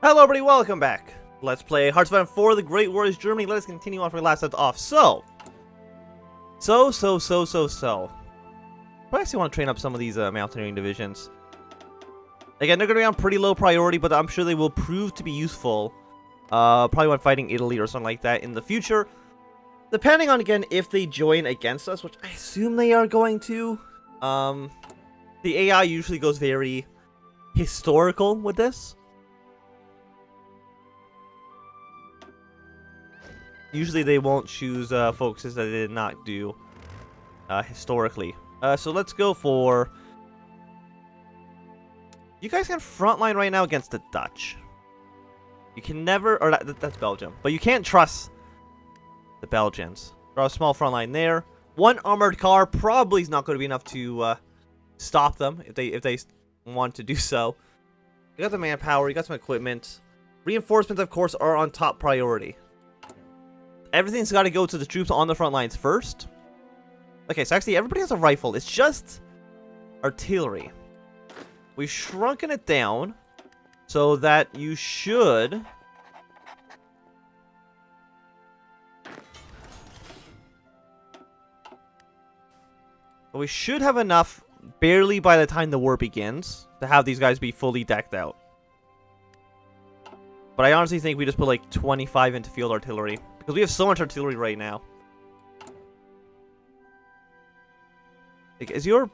Hello everybody, welcome back. Let's play Hearts of Iron 4, The Great Warriors Germany. Let us continue on from where we last left off. So. I actually want to train up some of these mountaineering divisions. Again, they're going to be on pretty low priority, but I'm sure they will prove to be useful. Probably when fighting Italy or something like that in the future. Depending on, again, if they join against us, which I assume they are going to. The AI usually goes very historical with this. Usually they won't choose focuses that they did not do historically. So let's go for... You guys can frontline right now against the Dutch. You can never... Or that's Belgium. But you can't trust the Belgians. Draw a small front line there. One armored car probably is not going to be enough to stop them if they want to do so. You got the manpower. You got some equipment. Reinforcements, of course, are on top priority. Everything's got to go to the troops on the front lines first. Okay, so actually everybody has a rifle. It's just artillery. We've shrunken it down so that you should... We should have enough barely by the time the war begins to have these guys be fully decked out. But I honestly think we just put like 25 into field artillery. Because we have so much artillery right now. Like, is your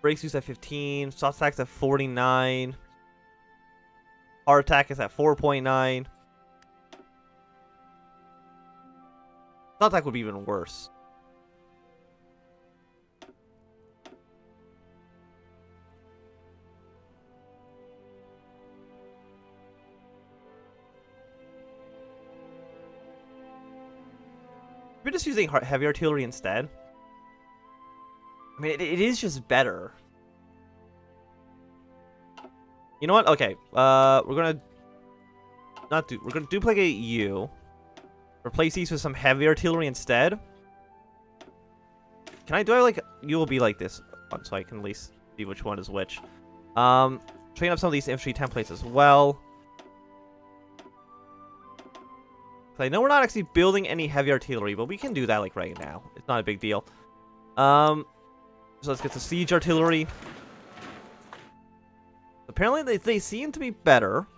breaks used at 15? Soft attack's at 49. Hard attack is at 4.9. Soft attack would be even worse. We're just using heavy artillery instead. I mean, it is just better. You know what? Okay, we're gonna duplicate you. Replace these with some heavy artillery instead. Do I like... You will be like this, so I can at least see which one is which. Train up some of these infantry templates as well. I know we're not actually building any heavy artillery, but we can do that like right now. It's not a big deal. So let's get the siege artillery. Apparently they seem to be better.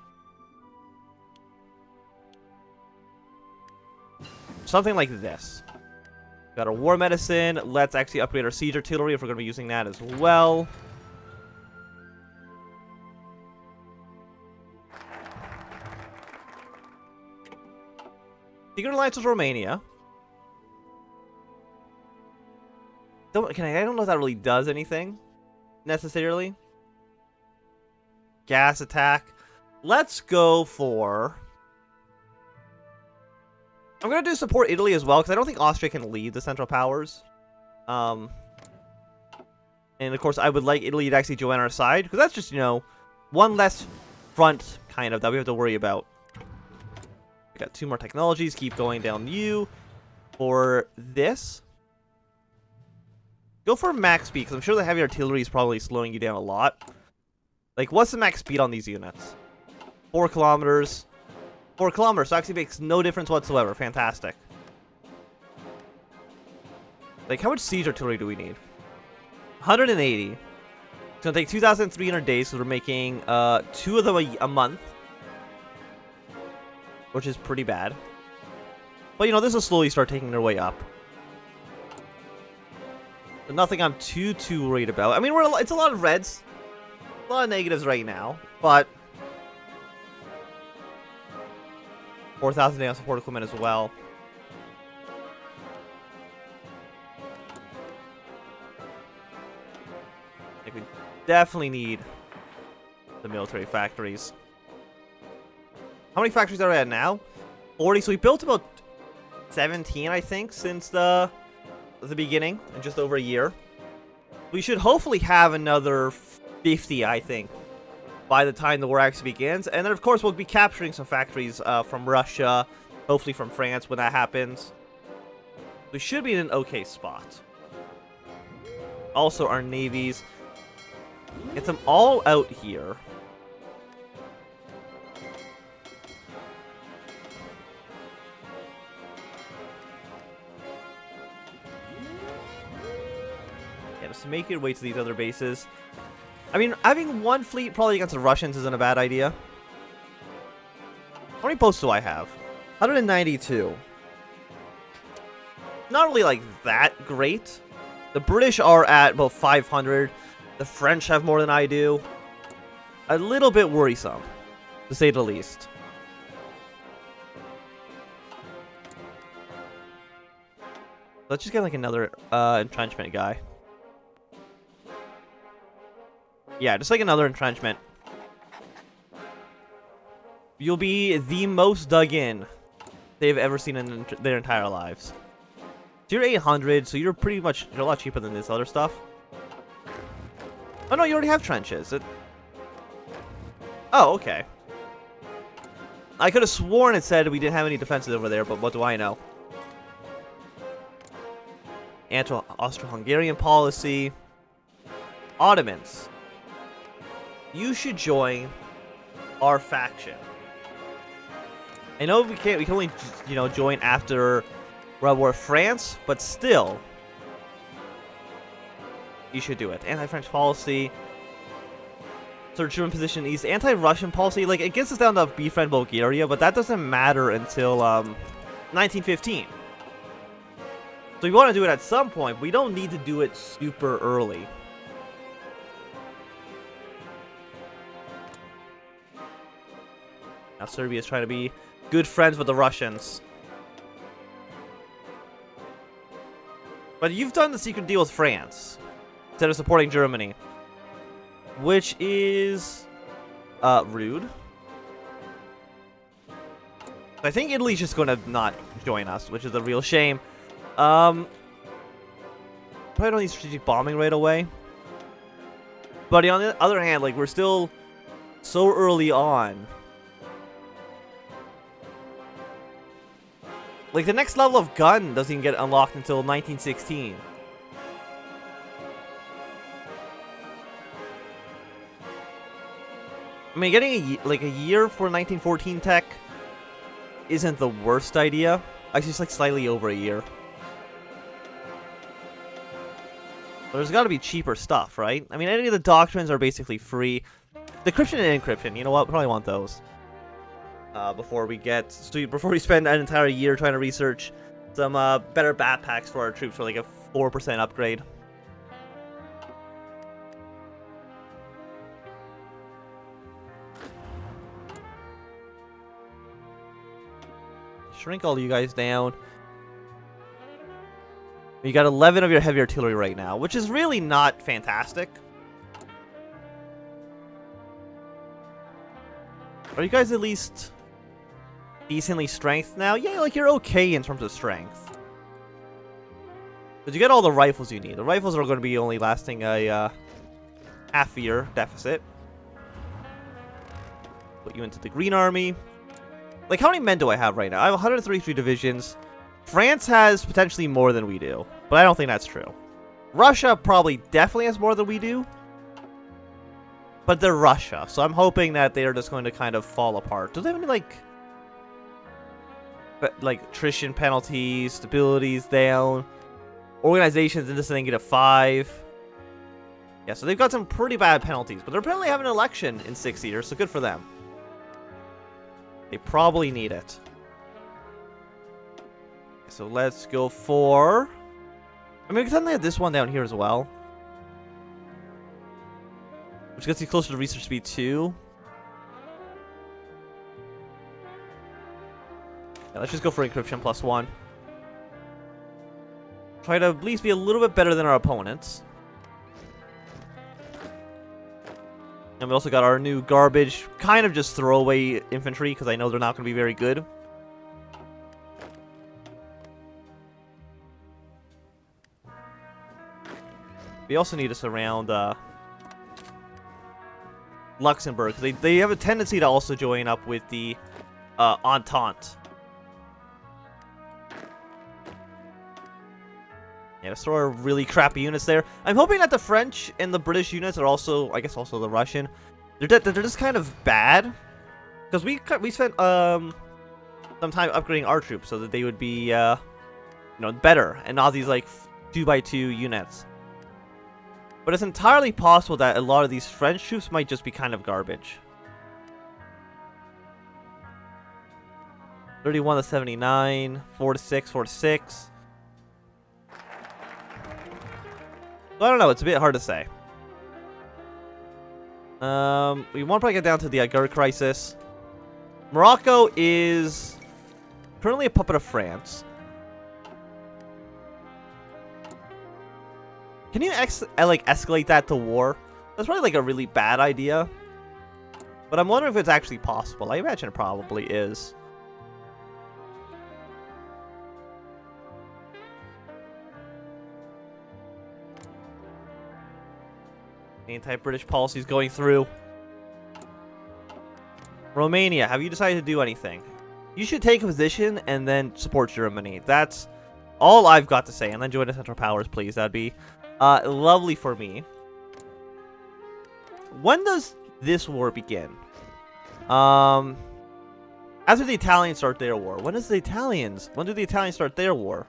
Something like this. Got our war medicine. Let's actually upgrade our siege artillery if we're going to be using that as well. Secret alliance with Romania. I don't know if that really does anything necessarily. Gas attack. Let's go for... I'm going to do support Italy as well, because I don't think Austria can lead the Central Powers. And of course, I would like Italy to actually join our side, because that's just, you know, one less front, kind of, that we have to worry about. Got 2 more technologies. Keep going down you. For this, go for max speed, because I'm sure the heavy artillery is probably slowing you down a lot. Like, what's the max speed on these units? 4 kilometers. 4 kilometers, so actually makes no difference whatsoever. Fantastic. Like, how much siege artillery do we need? 180. It's going to take 2,300 days, so we're making 2 of them a month. Which is pretty bad. But, you know, this will slowly start taking their way up. So nothing I'm too worried about. I mean, it's a lot of reds. A lot of negatives right now. But 4,000 day on support equipment as well. Like, we definitely need the military factories. How many factories are we at now? 40. So we built about 17, I think, since the beginning, in just over a year. We should hopefully have another 50, I think, by the time the war actually begins. And then, of course, we'll be capturing some factories from Russia, hopefully from France when that happens. We should be in an okay spot. Also, our navies. Get them all out here. troops, make your way to these other bases. I mean, having one fleet probably against the Russians isn't a bad idea. How many boats do I have? 192. Not really like that great. The British are at about 500. The French have more than I do. A little bit worrisome, to say the least. Let's just get like another entrenchment guy. Yeah, just like another entrenchment. You'll be the most dug in they've ever seen in their entire lives. So you're 800, so you're pretty much, you're a lot cheaper than this other stuff. Oh no, you already have trenches. Oh, okay. I could have sworn it said we didn't have any defenses over there, but what do I know? Austro-Hungarian policy. Ottomans. You should join our faction. I know we can only, you know, join after World War France, but still, you should do it. Anti-French policy. Sort of German position east. Anti-Russian policy. Like, it gets us down to befriend Bulgaria, but that doesn't matter until 1915. So we want to do it at some point, but we don't need to do it super early. Now Serbia is trying to be good friends with the Russians. But you've done the secret deal with France instead of supporting Germany, which is rude. I think Italy's just going to not join us, which is a real shame. Probably don't need strategic bombing right away. But on the other hand, like, we're still so early on. Like, the next level of gun doesn't even get unlocked until 1916. I mean, getting a year for 1914 tech isn't the worst idea. Actually, it's like slightly over a year. There's got to be cheaper stuff, right? I mean, any of the doctrines are basically free. Decryption and encryption, you know what? We probably want those. Before we spend an entire year trying to research some better backpacks for our troops for like a 4% upgrade. Shrink all you guys down. You got 11 of your heavy artillery right now, which is really not fantastic. Are you guys at least decently strength now? Yeah, like, you're okay in terms of strength. But you get all the rifles you need. The rifles are going to be only lasting a half-year deficit. Put you into the Green Army. Like, how many men do I have right now? I have 133 divisions. France has potentially more than we do, but I don't think that's true. Russia probably definitely has more than we do. But they're Russia, so I'm hoping that they're just going to kind of fall apart. Do they have any, like attrition penalties, stabilities down, organizations in this thing get a 5? Yeah, so they've got some pretty bad penalties, but they're apparently having an election in 6 years, so good for them. They probably need it. So let's go for... I mean, we can have this one down here as well. Which gets you closer to research speed 2. Yeah, let's just go for encryption +1. Try to at least be a little bit better than our opponents. And we also got our new garbage, kind of just throwaway infantry, because I know they're not going to be very good. We also need to surround Luxembourg. They have a tendency to also join up with the Entente. Yeah, let's throw our really crappy units there. I'm hoping that the French and the British units are also, I guess, also the Russian. They're just kind of bad, because we spent some time upgrading our troops so that they would be you know, better and not these like 2x2 units. But it's entirely possible that a lot of these French troops might just be kind of garbage. 31 to 79, 4 to 6, 4 to 6. So I don't know, it's a bit hard to say. We want to probably get down to the Agur crisis. Morocco is currently a puppet of France. Can you escalate that to war? That's probably like a really bad idea. But I'm wondering if it's actually possible. I imagine it probably is. Anti-British policies going through. Romania, have you decided to do anything? You should take a position and then support Germany. That's all I've got to say. And then join the Central Powers, please. That'd be lovely for me. When does this war begin? After the Italians start their war. When do the Italians start their war?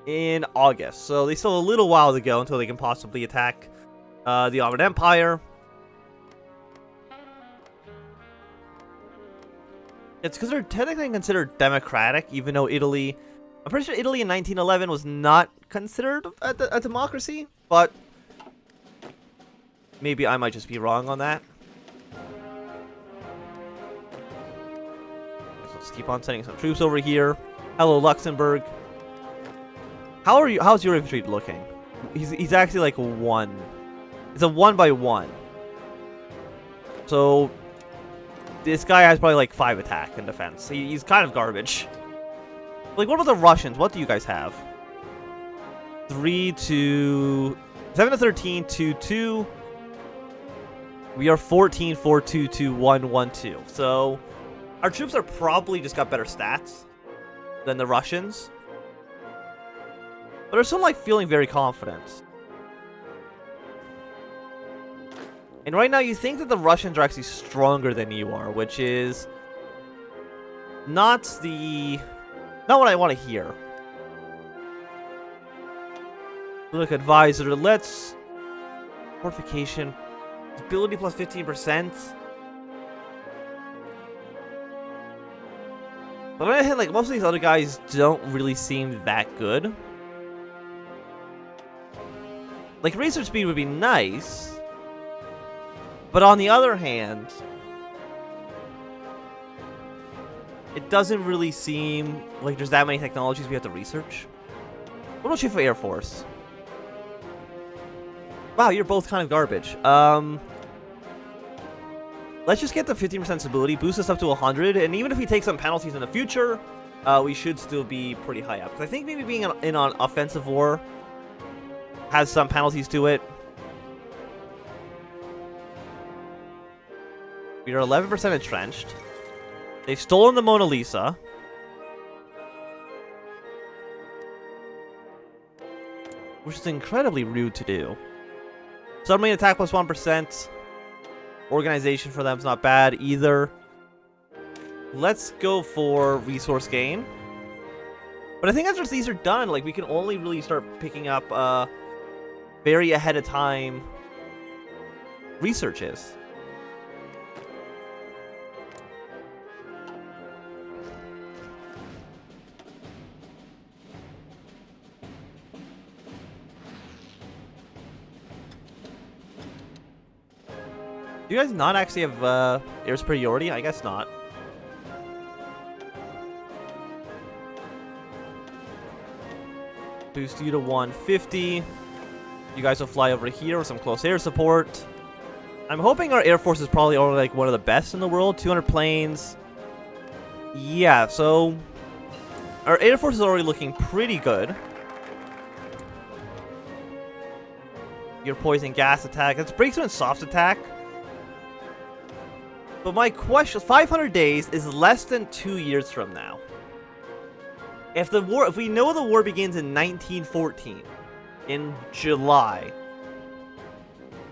In August. So they still have a little while to go until they can possibly attack the Ottoman Empire. It's because they're technically considered democratic, even though Italy... I'm pretty sure Italy in 1911 was not considered a democracy, but maybe I might just be wrong on that. So let's keep on sending some troops over here. Hello, Luxembourg. How's your infantry looking? He's actually like 1. It's a 1-by-1. So this guy has probably like 5 attack and defense. He's kind of garbage. Like, what about the Russians? What do you guys have? 3 to 7 to 13 to 2. We are 14, 4, 2, 2, 1, 1, 2. So our troops are probably just got better stats than the Russians. But they're still like feeling very confident. And right now you think that the Russians are actually stronger than you are, which is not what I want to hear. Look, advisor, let's... Fortification. Ability plus 15%. But on the other hand, like, most of these other guys don't really seem that good. Like, research speed would be nice. But on the other hand... it doesn't really seem like there's that many technologies we have to research. What about you for Air Force? Wow, you're both kind of garbage. Let's just get the 15% stability, boost us up to 100, and even if we take some penalties in the future, we should still be pretty high up. 'Cause I think maybe being in an offensive war has some penalties to it. We are 11% entrenched. They've stolen the Mona Lisa. Which is incredibly rude to do. Submarine attack plus 1%. Organization for them is not bad either. Let's go for resource gain. But I think after these are done, like, we can only really start picking up very ahead of time researches. Do you guys not actually have air superiority? I guess not. Boost you to 150. You guys will fly over here with some close air support. I'm hoping our Air Force is probably already like one of the best in the world. 200 planes. Yeah, so our Air Force is already looking pretty good. Your poison gas attack. That's breakthrough and soft attack. But my question, 500 days is less than 2 years from now. If we know the war begins in 1914, in July,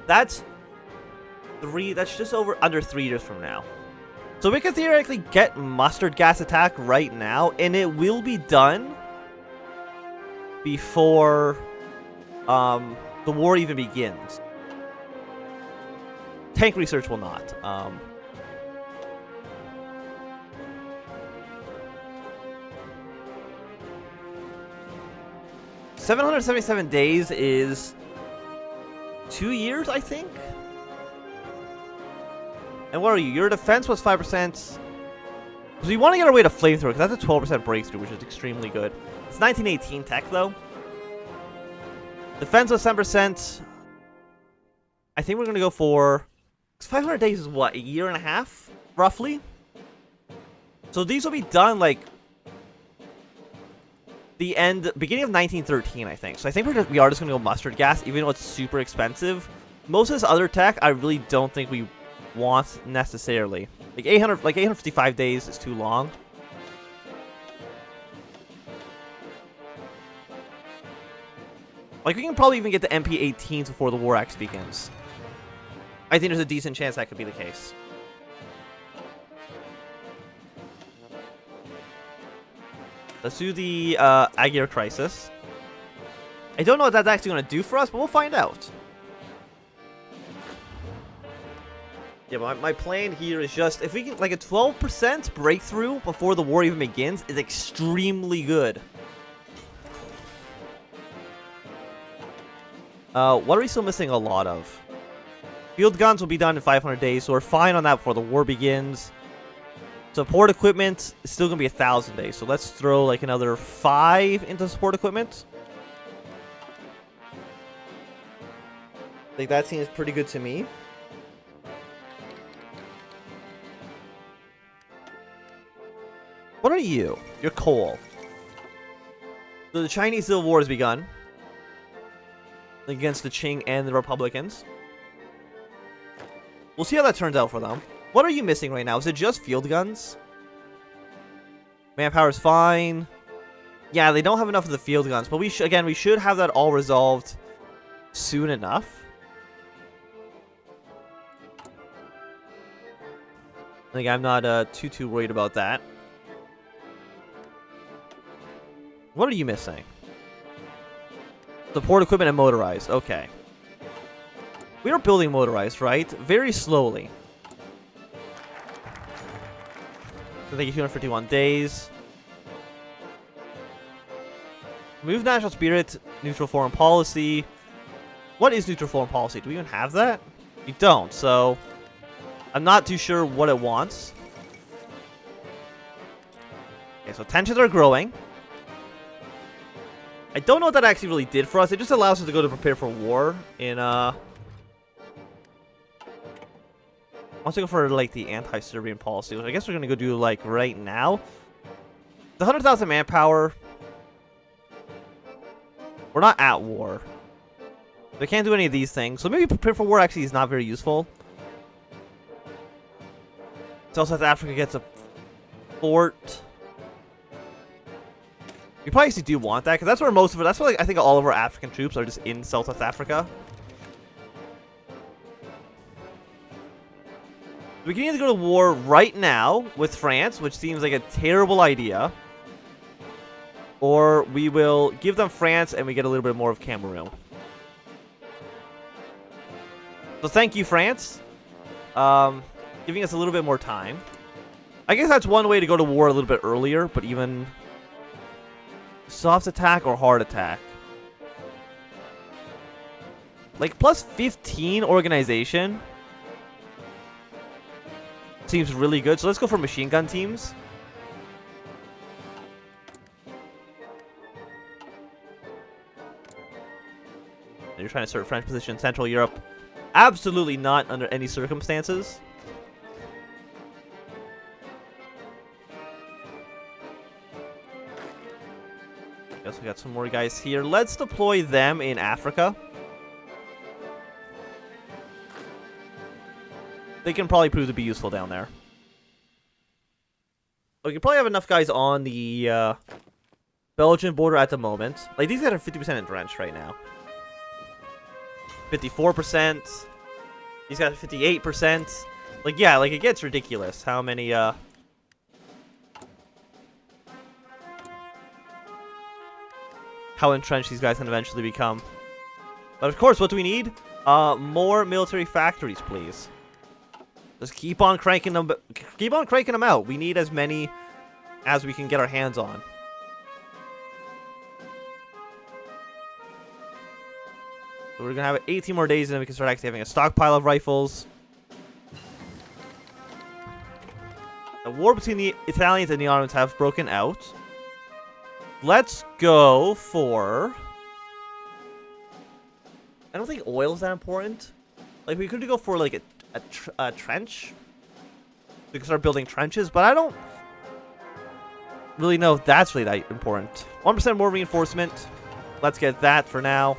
that's just under 3 years from now. So we can theoretically get mustard gas attack right now, and it will be done before the war even begins. Tank research will not. 777 days is 2 years, I think. And what are you? Your defense was 5%. Because we want to get our way to flamethrower, because that's a 12% breakthrough, which is extremely good. It's 1918 tech, though. Defense was 10%. I think we're going to go for... 500 days is what? A year and a half? Roughly? So these will be done, like... beginning of 1913, I think. So I think we are just going to go mustard gas, even though it's super expensive. Most of this other tech, I really don't think we want necessarily. Like 855 days is too long. Like, we can probably even get the MP-18s before the war actually begins. I think there's a decent chance that could be the case. Let's do the Aguirre Crisis. I don't know what that's actually going to do for us, but we'll find out. Yeah, but my plan here is just, if we can, like, a 12% breakthrough before the war even begins is extremely good. What are we still missing a lot of? Field guns will be done in 500 days, so we're fine on that before the war begins. Support equipment is still going to be 1,000 days, so let's throw like another 5 into support equipment. I think that seems pretty good to me. What are you? You're coal. So the Chinese Civil War has begun against the Qing and the Republicans. We'll see how that turns out for them. What are you missing right now? Is it just field guns? Manpower's fine. Yeah, they don't have enough of the field guns, but we should have that all resolved soon enough. Like, I'm not too worried about that. What are you missing? Support equipment and motorized. Okay. We are building motorized, right? Very slowly. So thank you, 251 days. Move national spirit, neutral foreign policy. What is neutral foreign policy? Do we even have that? We don't, so I'm not too sure what it wants. Okay, so tensions are growing. I don't know what that actually really did for us. It just allows us to go to prepare for war in, I want to go for, like, the anti-Serbian policy, which I guess we're going to go do, like, right now. The 100,000 manpower. We're not at war. We can't do any of these things. So maybe prepare for war actually is not very useful. So South Africa gets a fort. We probably actually do want that, because that's where most of it... That's where, like, I think all of our African troops are just in South Africa. We can either go to war right now with France, which seems like a terrible idea. Or we will give them France and we get a little bit more of Cameroon. So thank you, France. Giving us a little bit more time. I guess that's one way to go to war a little bit earlier, but even... soft attack or hard attack? Like, plus 15 organization seems really good. So let's go for machine gun teams. You're trying to assert French position in Central Europe. Absolutely not under any circumstances. Guess we got some more guys here. Let's deploy them in Africa. They can probably prove to be useful down there. We can probably have enough guys on the Belgian border at the moment. Like, these guys are 50% entrenched right now. 54%. These guys are 58%. Like, yeah, like, it gets ridiculous how many, How how entrenched these guys can eventually become. But of course, what do we need? More military factories, please. Just keep on cranking them. Keep on cranking them out. We need as many as we can get our hands on. So we're gonna have 18 more days, and then we can start actually having a stockpile of rifles. The war between the Italians and the Ottomans have broken out. Let's go for... I don't think oil is that important. Like, we could go for, like, a trench. We can start building trenches, but I don't really know if that's really that important. 1% more reinforcement. Let's get that for now.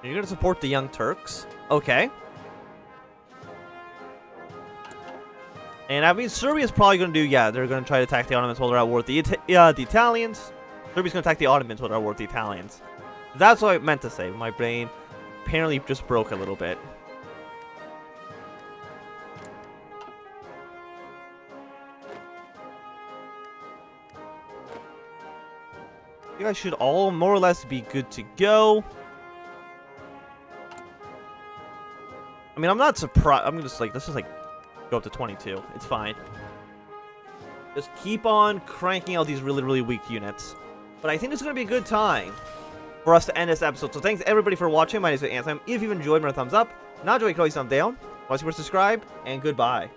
You're going to support the Young Turks. Okay. And I mean, Serbia's probably going to do, yeah, they're going to try to attack the Ottomans while they're at war with the Italians. Serbia's going to attack the Ottomans while they're at war with the Italians. That's what I meant to say. My brain apparently just broke a little bit. You guys should all more or less be good to go. I mean, I'm not surprised. I'm just like, let's just like go up to 22. It's fine. Just keep on cranking out these really, really weak units. But I think it's going to be a good time for us to end this episode. So thanks everybody for watching. My name is Anthem. If you've enjoyed, give me a thumbs up. Not enjoyed, please thumb down. Want to subscribe, and goodbye.